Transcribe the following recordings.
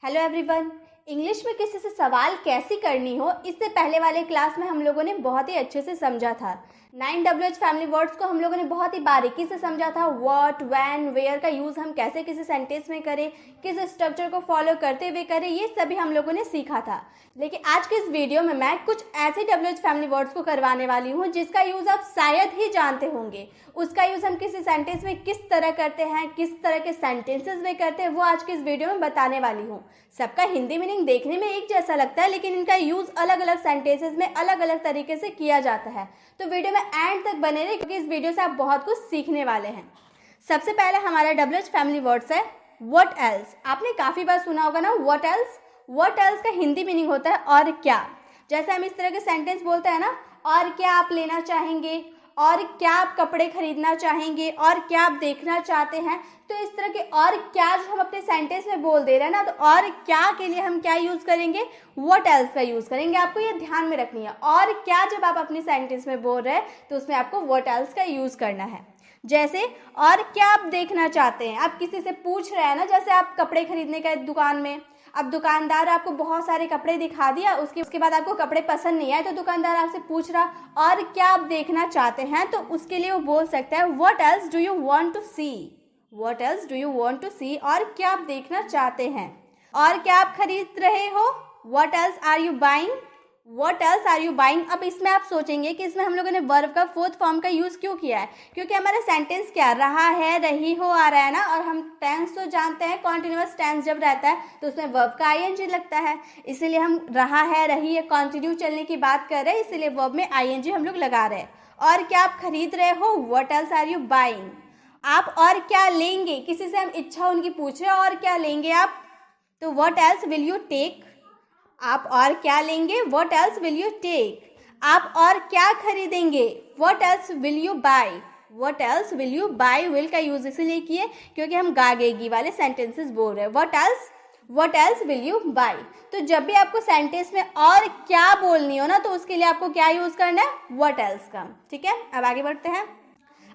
Hello everyone. English में किसी से सवाल कैसी करनी हो, इससे पहले वाले क्लास में हम लोगों ने बहुत ही अच्छे से समझा था। 9 फैमिली वर्ड्स को हम लोगों ने बहुत ही बारीकी से समझा था। व्हाट, व्हेन, वेयर का यूज़ हम कैसे किसी सेंटेंस में करें, किस स्ट्रक्चर को फॉलो करते हुए करें, ये सभी हम लोगों ने सीखा था। लेकिन आज के इस वीडियो में मैं कुछ ऐसे फैमिली वर्ड्स को करवाने वाली हूँ जिसका यूज़ आप शायद ही जानते होंगे। उसका यूज़ हम किसी सेंटेंस में किस तरह करते हैं, किस तरह के सेंटेंसेस में करते हैं, वो आज के इस वीडियो में बताने वाली हूँ। सबका हिंदी मीनिंग देखने में एक जैसा लगता है, लेकिन इनका यूज़ अलग अलग सेंटेंसेस में अलग अलग तरीके से किया जाता है। तो वीडियो में एंड तक बने रहे, क्योंकि इस वीडियो से आप बहुत कुछ सीखने वाले हैं। सबसे पहले हमारा फैमिली वर्ड्स है व्हाट एल्स। आपने काफ़ी बार सुना होगा ना व्हाट एल्स। व्हाट एल्स का हिंदी मीनिंग होता है और क्या। जैसे हम इस तरह के सेंटेंस बोलते हैं ना, और क्या आप लेना चाहेंगे, और क्या आप कपड़े खरीदना चाहेंगे, और क्या आप देखना चाहते हैं। तो इस तरह के और क्या जो हम अपने सेंटेंस में बोल दे रहे हैं ना, तो और क्या के लिए हम क्या यूज़ करेंगे, व्हाट एल्स का यूज़ करेंगे। आपको ये ध्यान में रखनी है। और क्या जब आप अपनी सेंटेंस में बोल रहे हैं तो उसमें आपको व्हाट एल्स का यूज़ करना है। जैसे और क्या आप देखना चाहते हैं, आप किसी से पूछ रहे हैं ना, जैसे आप कपड़े खरीदने गए दुकान में, अब दुकानदार आपको बहुत सारे कपड़े दिखा दिया, उसके बाद आपको कपड़े पसंद नहीं आए, तो दुकानदार आपसे पूछ रहा और क्या आप देखना चाहते हैं, तो उसके लिए वो बोल सकता है what else do you want to see. What else do you want to see, और क्या आप देखना चाहते हैं। और क्या आप खरीद रहे हो, what else are you buying. What else are you buying. अब इसमें आप सोचेंगे कि इसमें हम लोगों ने वर्ब का फोर्थ फॉर्म का यूज़ क्यों किया है, क्योंकि हमारा सेंटेंस क्या रहा है, रही हो आ रहा है ना, और हम टेंस तो जानते हैं, कॉन्टिन्यूअस टेंस जब रहता है तो उसमें वर्ब का आईएनजी लगता है। इसीलिए हम रहा है, रही है, कंटिन्यू चलने की बात कर रहे हैं, इसीलिए वर्ब में आईएनजी हम लोग लगा रहे हैं। और क्या आप खरीद रहे हो, what else are you buying. आप और क्या लेंगे, किसी से हम इच्छा उनकी पूछ रहे हैं और क्या लेंगे आप, तो what else will you take. आप और क्या लेंगे, what else will you take. आप और क्या खरीदेंगे, what else will you buy. What else will you buy, will का यूज इसलिए किए क्योंकि हम गागेगी वाले सेंटेंसेस बोल रहे हैं। What else will you buy. तो जब भी आपको सेंटेंस में और क्या बोलनी हो ना, तो उसके लिए आपको क्या यूज करना है, व्हाट एल्स का। ठीक है, अब आगे बढ़ते हैं।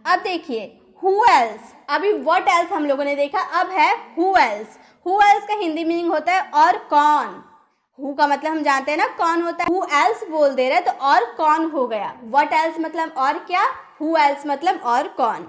अब देखिए हु एल्स। अभी व्हाट एल्स हम लोगों ने देखा, अब है हु एल्स। हु एल्स का हिंदी मीनिंग होता है और कौन। हु का मतलब हम जानते हैं ना कौन होता है, हु एल्स बोल दे रहे तो और कौन हो गया। व्हाट एल्स मतलब और क्या, हु एल्स मतलब और कौन।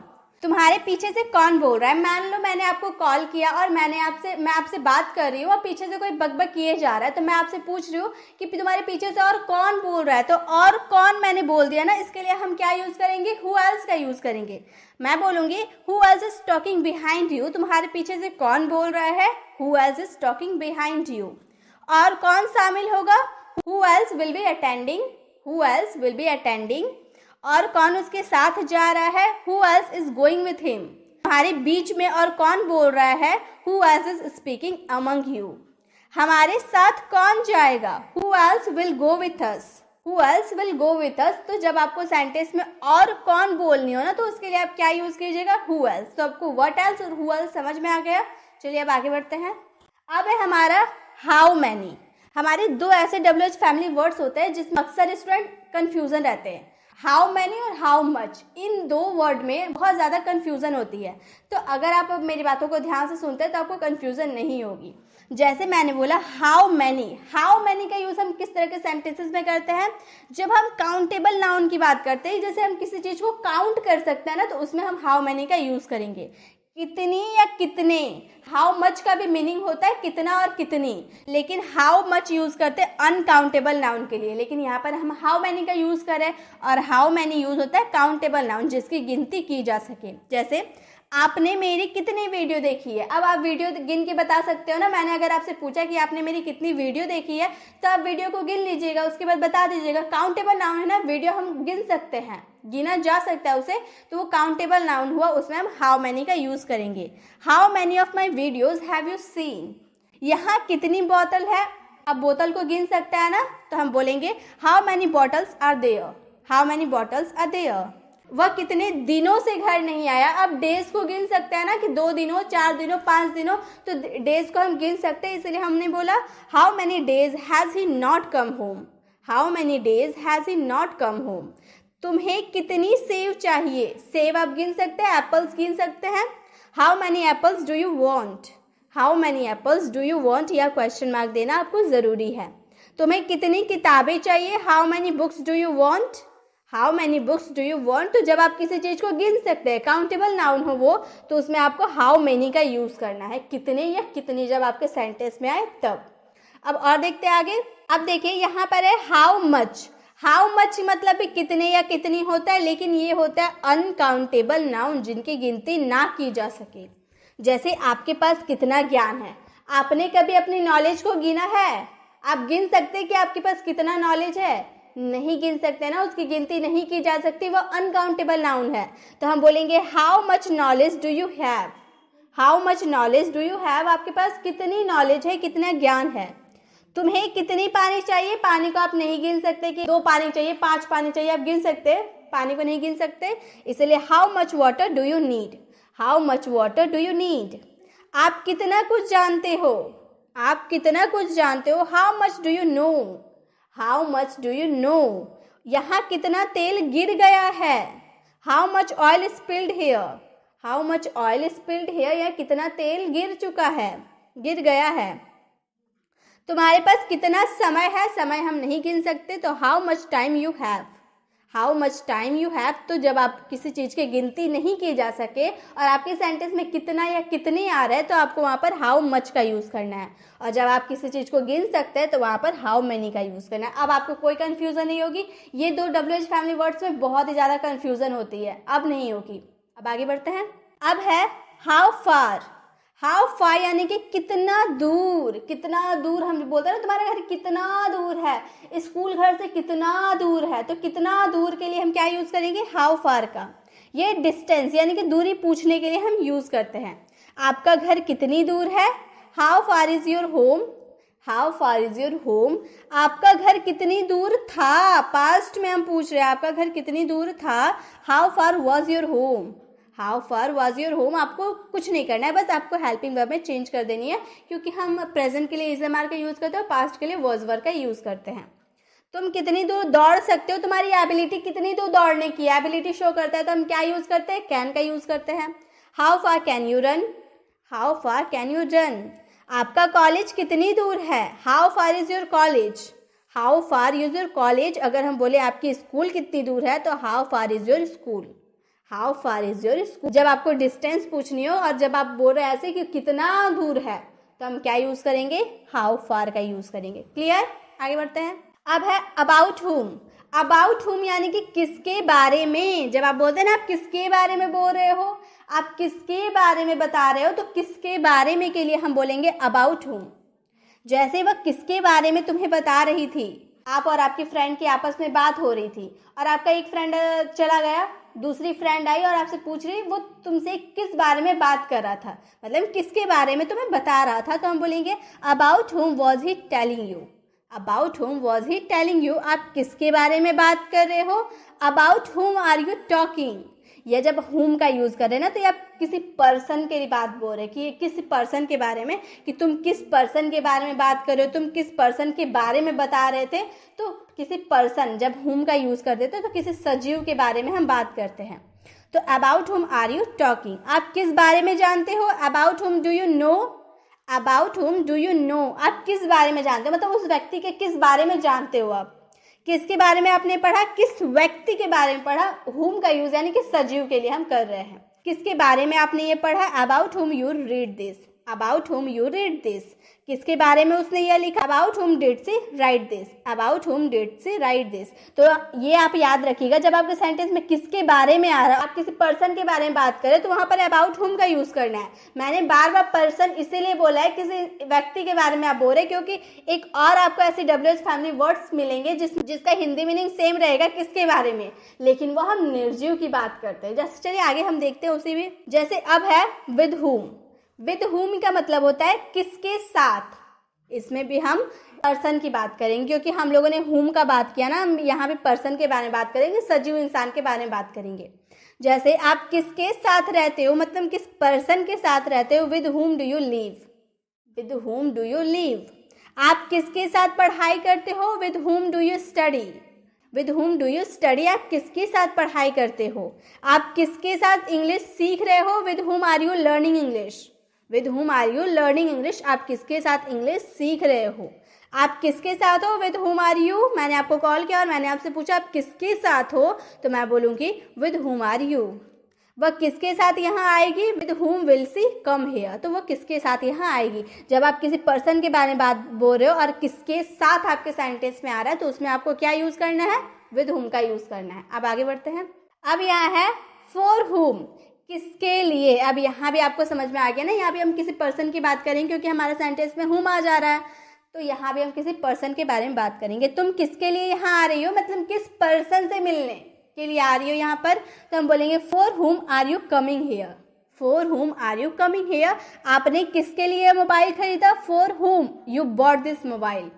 तुम्हारे पीछे से कौन बोल रहा है। मान लो मैंने आपको कॉल किया और मैं आपसे बात कर रही हूँ और पीछे से कोई बकबक किए जा रहा है, तो मैं आपसे पूछ रही हूँ कि तुम्हारे पीछे से और कौन बोल रहा है, तो और कौन मैंने बोल दिया ना, इसके लिए हम क्या यूज करेंगे, हु एल्स का यूज करेंगे। मैं बोलूंगी who else is talking behind you. तुम्हारे पीछे से कौन बोल रहा है, who else is talking behind you. और कौन शामिल होगा, who else will be attending, who else will be attending। और कौन उसके साथ जा रहा है, who else is going with him। हमारे बीच में और कौन बोल रहा है, who else is speaking among you। हमारे साथ कौन जाएगा, who else will go with us। who else will go with us। तो जब आपको सेंटेंस में और कौन बोलनी हो ना, तो उसके लिए आप क्या यूज कीजिएगा, who else। तो आपको what else और who else समझ में आ गया। चलिए अब आगे बढ़ते हैं। अब है हमारा हाउ मैनी। हमारे दो ऐसे फैमिली वर्ड्स होते हैं जिसमें अक्सर स्टूडेंट कंफ्यूजन रहते हैं, हाउ मैनी और हाउ मच। इन दो वर्ड में बहुत ज़्यादा कंफ्यूजन होती है, तो अगर आप मेरी बातों को ध्यान से सुनते हैं तो आपको कंफ्यूजन नहीं होगी। जैसे मैंने बोला हाउ मैनी का यूज़ हम किस तरह के सेंटेंसेस में करते हैं, जब हम काउंटेबल नाउन की बात करते हैं, जैसे हम किसी चीज़ को काउंट कर सकते हैं ना, तो उसमें हम हाउ मैनी का यूज़ करेंगे। कितनी या कितने, हाउ मच का भी मीनिंग होता है कितना और कितनी, लेकिन हाउ मच यूज करते हैं अनकाउंटेबल नाउन के लिए, लेकिन यहाँ पर हम हाउ मैनी का यूज करें, और हाउ मैनी यूज होता है काउंटेबल नाउन जिसकी गिनती की जा सके। जैसे आपने मेरी कितनी वीडियो देखी है। अब आप वीडियो गिन के बता सकते हो ना। मैंने अगर आपसे पूछा कि आपने मेरी कितनी वीडियो देखी है, तो आप वीडियो को गिन लीजिएगा, उसके बाद बता दीजिएगा। काउंटेबल नाउन है ना, वीडियो हम गिन सकते हैं, गिना जा सकता है उसे, तो वो काउंटेबल नाउन हुआ, उसमें हम हाउ मैनी का यूज करेंगे। How many of my videos have you seen. यहाँ कितनी बोतल है, अब बोतल को गिन सकता है ना, तो हम बोलेंगे how many bottles are there. How many bottles are there. वह कितने दिनों से घर नहीं आया। अब डेज को गिन सकते हैं ना, कि 2 दिनों, 4 दिनों, 5 दिनों, तो डेज को हम गिन सकते हैं, इसलिए हमने बोला how many days has he not come home. How many days has he not come home. तुम्हें कितनी सेव चाहिए, सेव आप गिन सकते हैं, एप्पल्स गिन सकते हैं। How many apples do you want. How many apples do you want या क्वेश्चन मार्क देना आपको ज़रूरी है। तुम्हें कितनी किताबें चाहिए, how many books do you want, how many books do you want. तो जब आप किसी चीज़ को गिन सकते हैं, काउंटेबल नाउन हो वो, तो उसमें आपको हाउ मैनी का यूज़ करना है, कितने या कितनी जब आपके सेंटेंस में आए तब। अब और देखते हैं आगे। अब देखिए यहाँ पर है हाउ मच। हाउ मच मतलब भी कितने या कितनी होता है, लेकिन ये होता है अनकाउंटेबल नाउन जिनकी गिनती ना की जा सके। जैसे आपके पास कितना ज्ञान है, आपने कभी अपनी नॉलेज को गिना है? आप गिन सकते हैं कि आपके पास कितना नॉलेज है? नहीं गिन सकते ना, उसकी गिनती नहीं की जा सकती, वो अनकाउंटेबल नाउन है। तो हम बोलेंगे how much knowledge do you have. How much knowledge do you have, आपके पास कितनी नॉलेज है, कितना ज्ञान है। तुम्हें कितनी पानी चाहिए, पानी को आप नहीं गिन सकते कि 2 पानी चाहिए, 5 पानी चाहिए, आप गिन सकते हैं, पानी को नहीं गिन सकते। इसलिए how much water do you need, how much water do you need. आप कितना कुछ जानते हो, आप कितना कुछ जानते हो, how much do you know, how much do you know. यहाँ कितना तेल गिर गया है, how much oil spilled here, how much oil spilled here, या कितना तेल गिर चुका है, गिर गया है। तुम्हारे पास कितना समय है, समय हम नहीं गिन सकते, तो how much time you have, how much time you have. तो जब आप किसी चीज़ की गिनती नहीं की जा सके और आपके सेंटेंस में कितना या कितनी आ रहा है, तो आपको वहाँ पर हाउ मच का यूज़ करना है। और जब आप किसी चीज़ को गिन सकते हैं तो वहाँ पर हाउ मेनी का यूज़ करना है। अब आपको कोई कन्फ्यूज़न नहीं होगी, ये 2 WH फैमिली वर्ड्स में बहुत ही ज़्यादा कन्फ्यूज़न होती है, अब नहीं होगी। अब आगे बढ़ते हैं। अब है हाउ फार। हाउ फार यानी कि कितना दूर, कितना दूर। हम बोलते हैं ना तुम्हारा घर कितना दूर है, स्कूल घर से कितना दूर है, तो कितना दूर के लिए हम क्या यूज़ करेंगे, हाउ फार का। ये डिस्टेंस यानी कि दूरी पूछने के लिए हम यूज़ करते हैं। आपका घर कितनी दूर है, how far is your home, how far is your home. आपका घर कितनी दूर था, पास्ट में हम पूछ रहे हैं आपका घर कितनी दूर था, how far was your home, how far was your home. आपको कुछ नहीं करना है, बस आपको हेल्पिंग वर्ब में चेंज कर देनी है, क्योंकि हम प्रेजेंट के लिए इज एम आर का यूज़ करते हैं और पास्ट के लिए वॉज वर्ब का यूज़ करते हैं। तुम कितनी दूर दौड़ सकते हो, तुम्हारी एबिलिटी कितनी दूर दौड़ने की, एबिलिटी शो करता है तो हम क्या यूज़ करते हैं, कैन का यूज़ करते हैं। How far can you run, how far can you run. आपका कॉलेज कितनी दूर है, how far is your college, how far is your college. अगर हम बोले आपकी स्कूल कितनी दूर है, तो how far is your school, how far is your school. जब आपको डिस्टेंस पूछनी हो और जब आप बोल रहे हैं ऐसे कि कितना दूर है, तो हम क्या यूज़ करेंगे, हाउ फार का यूज़ करेंगे। क्लियर, आगे बढ़ते हैं। अब है अबाउट हुम। अबाउट हुम यानी कि किसके बारे में। जब आप बोलते हैं ना आप किसके बारे में बोल रहे हो, आप किसके बारे में बता रहे हो, तो किसके बारे में के लिए हम बोलेंगे अबाउट हुम। जैसे वह किसके बारे में तुम्हें बता रही थी, आप और आपकी फ्रेंड की आपस में बात हो रही थी और आपका एक फ्रेंड चला गया, दूसरी फ्रेंड आई और आपसे पूछ रही वो तुमसे किस बारे में बात कर रहा था, मतलब किसके बारे में तुम्हें बता रहा था, तो हम बोलेंगे अबाउट हुम was he telling you, about हुम वॉज ही टेलिंग यू। आप किसके बारे में बात कर रहे हो, अबाउट हुम आर यू टॉकिंग। या जब हुम का यूज़ कर रहे हैं ना, तो ये आप किसी पर्सन के लिए बात बोल रहे हैं कि किसी पर्सन के बारे में, कि तुम किस पर्सन के बारे में बात कर रहे हो, तुम किस पर्सन के बारे में बता रहे थे। तो किसी पर्सन जब हुम का यूज़ कर देते हैं तो किसी सजीव के बारे में हम बात करते हैं। तो अबाउट हुम आर यू टॉकिंग, आप किस बारे में जानते हो, अबाउट हुम डू यू नो, अबाउट हुम डू यू नो, आप किस बारे में जानते हो, मतलब उस व्यक्ति के किस बारे में जानते हो। आप किसके बारे में आपने पढ़ा, किस व्यक्ति के बारे में पढ़ा। हुम का यूज यानी कि सजीव के लिए हम कर रहे हैं। किसके बारे में आपने ये पढ़ा, about whom you read this, about whom you read this. किसके बारे में उसने यह लिखा, about whom did she write this, about whom did she write this. तो ये आप याद रखिएगा, जब आपके सेंटेंस में किसके बारे में आ रहा है, आप किसी पर्सन के बारे में बात करें तो वहां पर अबाउट हुम का यूज करना है। मैंने बार बार पर्सन इसीलिए बोला है, किसी व्यक्ति के बारे में आप बोल रहे, क्योंकि एक और आपको ऐसे WH फैमिली वर्ड्स मिलेंगे जिसका हिंदी मीनिंग सेम रहेगा किसके बारे में, लेकिन वो हम निर्जीव की बात करते हैं। जैसे चलिए आगे हम देखते हैं उसी में। जैसे अब है विद हुम। विद हुम का मतलब होता है किसके साथ। इसमें भी हम पर्सन की बात करेंगे, क्योंकि हम लोगों ने हुम का बात किया ना, हम यहाँ पे पर्सन के बारे में बात करेंगे, सजीव इंसान के बारे में बात करेंगे। जैसे आप किसके साथ रहते हो, मतलब किस पर्सन के साथ रहते हो, विद हुम do you live, with whom do you live. आप किसके साथ पढ़ाई करते हो, विद हुम do you study, with whom do you study. आप किसके साथ पढ़ाई करते हो। आप किसके साथ इंग्लिश सीख रहे हो, with whom are you learning English, with whom are you learning English, आप किसके साथ इंग्लिश सीख रहे हो। आप किसके साथ हो, विद हुम आर यू। मैंने आपको कॉल किया और मैंने आपसे पूछा आप किसके साथ हो, तो मैं बोलूँगी विद हुम आर यू। वह किसके साथ यहाँ आएगी, with whom will see come here, तो वह किसके साथ यहाँ आएगी। जब आप किसी पर्सन के बारे में बात बोल रहे हो और किसके साथ आपके सेंटेंस में आ रहा है, तो उसमें आपको क्या यूज़ करना है, विद हुम का यूज़ करना है। अब आगे बढ़ते हैं। अब यहाँ है फॉर हुम, किसके लिए। अब यहाँ भी आपको समझ में आ गया ना, यहाँ भी हम किसी पर्सन की बात करेंगे क्योंकि हमारा सेंटेंस में हुम आ जा रहा है, तो यहाँ भी हम किसी पर्सन के बारे में बात करेंगे। तुम किसके लिए यहाँ आ रही हो, मतलब किस पर्सन से मिलने के लिए आ रही हो यहाँ पर, तो हम बोलेंगे for whom are you coming here. For whom are you coming here, आपने किसके लिए मोबाइल खरीदा, for whom you bought this mobile.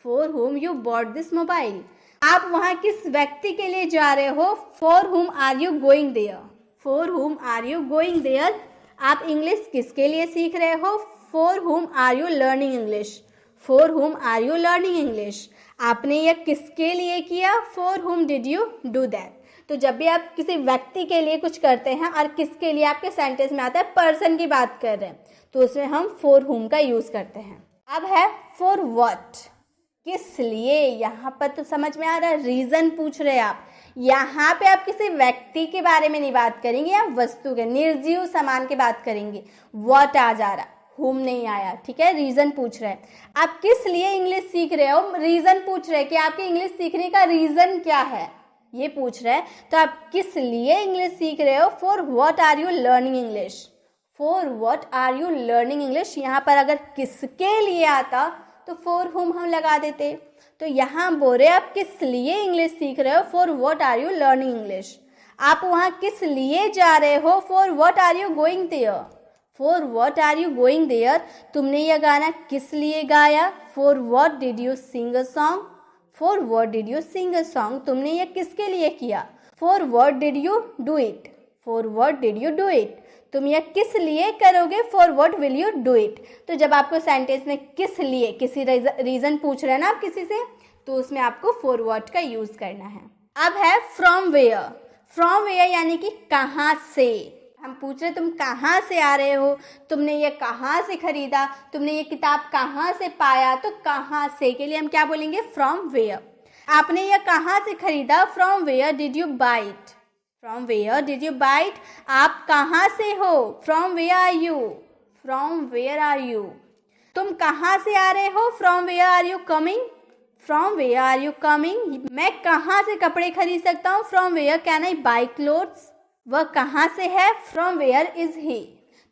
For whom you bought this mobile. आप वहाँ किस व्यक्ति के लिए जा रहे हो, for whom are you going there. For whom are you going there. आप इंग्लिश किसके लिए सीख रहे हो, for whom are you learning English. For whom are you learning English. आपने यह किसके लिए किया, फॉर हुम डिड यू डू दैट। तो जब भी आप किसी व्यक्ति के लिए कुछ करते हैं और किसके लिए आपके सेंटेंस में आता है, पर्सन की बात कर रहे हैं, तो उसमें हम फॉर हुम का यूज़ करते हैं। अब है फॉर व्हाट, किस लिए। यहाँ पर तो समझ में आ रहा है, रीज़न पूछ रहे हैं आप। यहाँ पे आप किसी व्यक्ति के बारे में नहीं बात करेंगे या वस्तु के, निर्जीव सामान की बात करेंगे। व्हाट आ जा रहा, हुम नहीं आया, ठीक है। रीज़न पूछ रहे हैं, आप किस लिए इंग्लिश सीख रहे हो, रीज़न पूछ रहे हैं कि आपके इंग्लिश सीखने का रीज़न क्या है, ये पूछ रहे हैं। तो आप किस लिए इंग्लिश सीख रहे हो, for what are you learning English. For what are you learning English. यहाँ पर अगर किसके लिए आता तो फॉर हुम हम लगा देते, तो यहाँ बोल रहे आप किस लिए इंग्लिश सीख रहे हो, for what are you learning English. आप वहाँ किस लिए जा रहे हो, for what are you going there. For what are you going there. तुमने यह गाना किस लिए गाया, for what did you sing a song. For what did you sing a song, तुमने यह किसके लिए किया, for what did you do it. For what did you do it, तुम यह किस लिए करोगे, for what will you do it. तो जब आपको सेंटेंस में किस लिए, किसी रीजन पूछ रहे हैं ना आप किसी से, तो उसमें आपको फॉर व्हाट का यूज करना है। अब है फ्रॉम वेयर। फ्रॉम वेयर यानी कि कहाँ से। हम पूछ रहे तुम कहाँ से आ रहे हो, तुमने ये कहाँ से खरीदा, तुमने ये किताब कहाँ से पाया, तो कहाँ से के लिए हम क्या बोलेंगे, फ्रॉम वेयर। आपने ये कहाँ से खरीदा, from where did you buy it. From where did you buy it. आप कहाँ से हो, from where are you. From where are you. तुम कहाँ से आ रहे हो, from where are you coming. From where are you coming. मैं कहाँ से कपड़े खरीद सकता हूँ, from where can I buy clothes. वह कहाँ से है, फ्रॉम वेयर इज ही।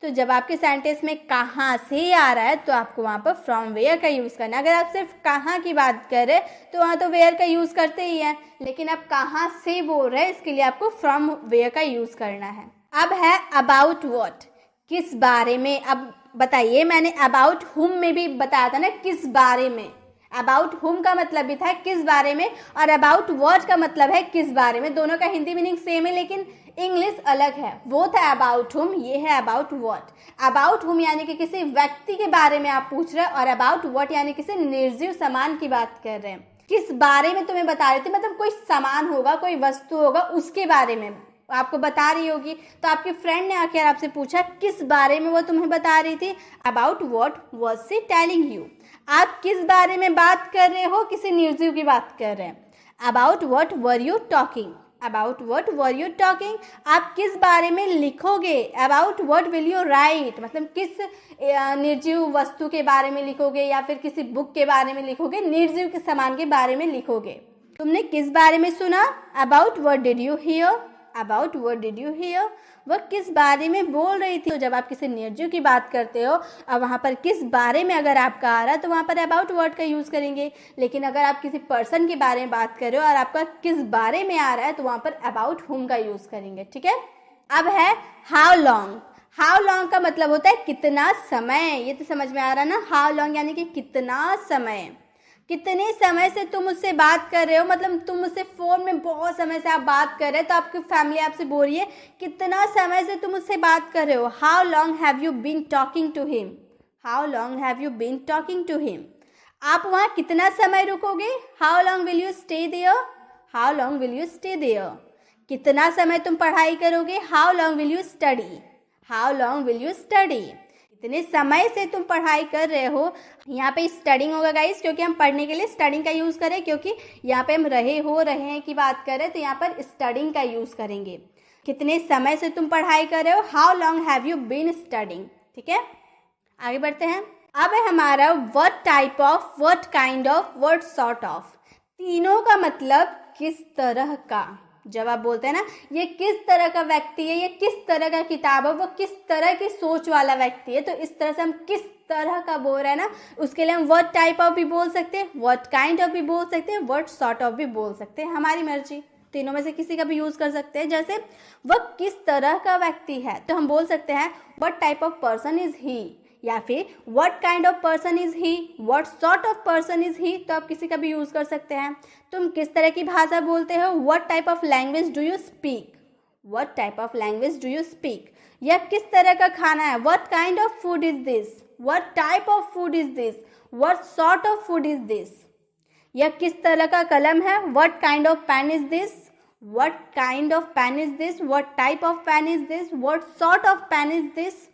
तो जब आपके सेंटेंस में कहाँ से आ रहा है तो आपको वहाँ पर फ्रॉम वेयर का यूज़ करना है। अगर आप सिर्फ कहाँ की बात कर रहे हैं तो वहाँ तो वेयर का यूज़ करते ही हैं, लेकिन आप कहाँ से बोल रहे हैं इसके लिए आपको फ्रॉम वेयर का यूज़ करना है। अब है अबाउट व्हाट, किस बारे में। अब बताइए, मैंने अबाउट हुम में भी बताया था ना किस बारे में। अबाउट हुम का मतलब भी था किस बारे में, और अबाउट व्हाट का मतलब है किस बारे में। दोनों का हिंदी मीनिंग सेम है लेकिन इंग्लिश अलग है। वो था अबाउट हुम, ये है अबाउट व्हाट। अबाउट हुम यानी कि किसी व्यक्ति के बारे में आप पूछ रहे हैं, और अबाउट व्हाट यानी किसी निर्जीव सामान की बात कर रहे हैं। किस बारे में तुम्हें बता रहे थे, मतलब कोई सामान होगा, कोई वस्तु होगा, उसके बारे में आपको बता रही होगी। तो आपकी फ्रेंड ने आकर आपसे पूछा किस बारे में वो तुम्हें बता रही थी, about what was she telling you. आप किस बारे में बात कर रहे हो, किसी निर्जीव की बात कर रहे हैं। About what were you talking. About what were you talking. आप किस बारे में लिखोगे, about what will you right, मतलब किस निर्जीव वस्तु के बारे में लिखोगे या फिर किसी बुक के बारे में लिखोगे, निर्जीव के सामान के बारे में लिखोगे। तुमने किस बारे में सुना, about what did you here. About what did you here, वह किस बारे में बोल रही थी। तो जब आप किसी निर्जीव की बात करते हो और वहाँ पर किस बारे में अगर आपका आ रहा है तो वहाँ पर अबाउट व्हाट का यूज़ करेंगे। लेकिन अगर आप किसी पर्सन के बारे में बात कर रहे हो और आपका किस बारे में आ रहा है तो वहाँ पर अबाउट हुम का यूज़ करेंगे, ठीक है। अब है हाउ लॉन्ग। हाउ लॉन्ग का मतलब होता है कितना समय। ये तो समझ में आ रहा है ना, हाउ लॉन्ग यानी कि कितना समय। कितने समय से तुम उससे बात कर रहे हो, मतलब तुम उससे फ़ोन में बहुत समय से आप बात कर रहे हो, तो आपकी फैमिली आपसे बोल रही है कितना समय से तुम उससे बात कर रहे हो। How long have you been talking to him. How long have you been talking to him. आप वहाँ कितना समय रुकोगे, how long will you stay there. How long will you stay there. कितना समय तुम पढ़ाई करोगे, how long will you study. How long will you study. कितने समय से तुम पढ़ाई कर रहे हो। यहाँ पे स्टडिंग होगा गाइस, क्योंकि हम पढ़ने के लिए स्टडिंग का यूज़ करें, क्योंकि यहाँ पे हम रहे हैं की बात करें तो यहाँ पर स्टडिंग का यूज़ करेंगे। कितने समय से तुम पढ़ाई कर रहे हो, how long have you been studying. ठीक है, आगे बढ़ते हैं। अब है हमारा what type of, what kind of, what sort of. तीनों का मतलब किस तरह का। जब आप बोलते हैं ना ये किस तरह का व्यक्ति है, ये किस तरह का किताब है, वो किस तरह की सोच वाला व्यक्ति है, तो इस तरह से हम किस तरह का बोल रहे हैं ना, उसके लिए हम व्हाट टाइप ऑफ भी बोल सकते हैं, व्हाट काइंड ऑफ भी बोल सकते हैं, व्हाट सॉर्ट ऑफ भी बोल सकते हैं, हमारी मर्जी। तीनों में से किसी का भी यूज कर सकते हैं। जैसे वह किस तरह का व्यक्ति है तो हम बोल सकते हैं what type of person is he, या फिर what kind of person is he, what sort of person is he, तो आप किसी का भी यूज कर सकते हैं। तुम किस तरह की भाषा बोलते हो, what type of language do you speak, what type of language do you speak. या किस तरह का खाना है, what kind of food is this, what type of food is this, what sort of food is this. या किस तरह का कलम है, what kind of pen is this, what kind of pen is this, what type of pen is this, what sort of pen is this.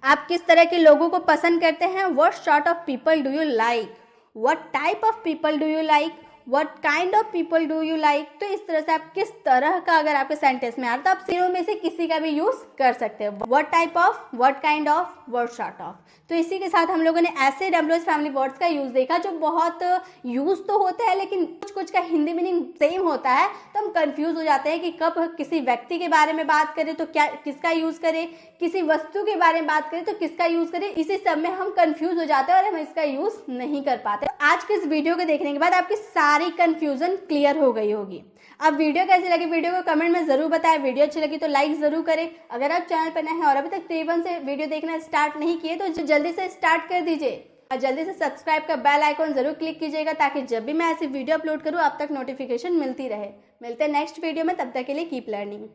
आप किस तरह के लोगों को पसंद करते हैं, what sort of people do you like, what type of people do you like, what kind of people do you like. तो इस तरह से आप किस तरह का अगर आपके सेंटेंस में आ रहा तो आप तीनों में से किसी का भी यूज कर सकते हो, what type of, what kind of, what sort of. तो इसी के साथ हम लोगों ने ऐसे WH फैमिली वर्ड्स का यूज देखा जो बहुत यूज तो होते हैं लेकिन कुछ कुछ का हिंदी मीनिंग सेम होता है, तो हम कंफ्यूज हो जाते हैं कि कब किसी व्यक्ति के बारे में बात करें तो क्या किसका यूज करें, किसी वस्तु के बारे में बात करें तो किसका यूज करें। इसी सब में हम कंफ्यूज हो जाते हैं और हम इसका यूज नहीं कर पाते। आज के इस वीडियो को देखने के बाद आपकी सारी कंफ्यूजन क्लियर हो गई होगी। अब वीडियो कैसी लगी, वीडियो को कमेंट में जरूर बताएं। वीडियो अच्छी लगी तो लाइक जरूर करें। अगर आप चैनल पर नए हैं और अभी तक T1 से वीडियो देखना स्टार्ट नहीं किए तो जल्दी से स्टार्ट कर दीजिए और जल्दी से सब्सक्राइब का बेल आइकॉन जरूर क्लिक कीजिएगा ताकि जब भी मैं ऐसी वीडियो अपलोड करूँ आप तक नोटिफिकेशन मिलती रहे। मिलते हैं नेक्स्ट वीडियो में, तब तक के लिए कीप लर्निंग।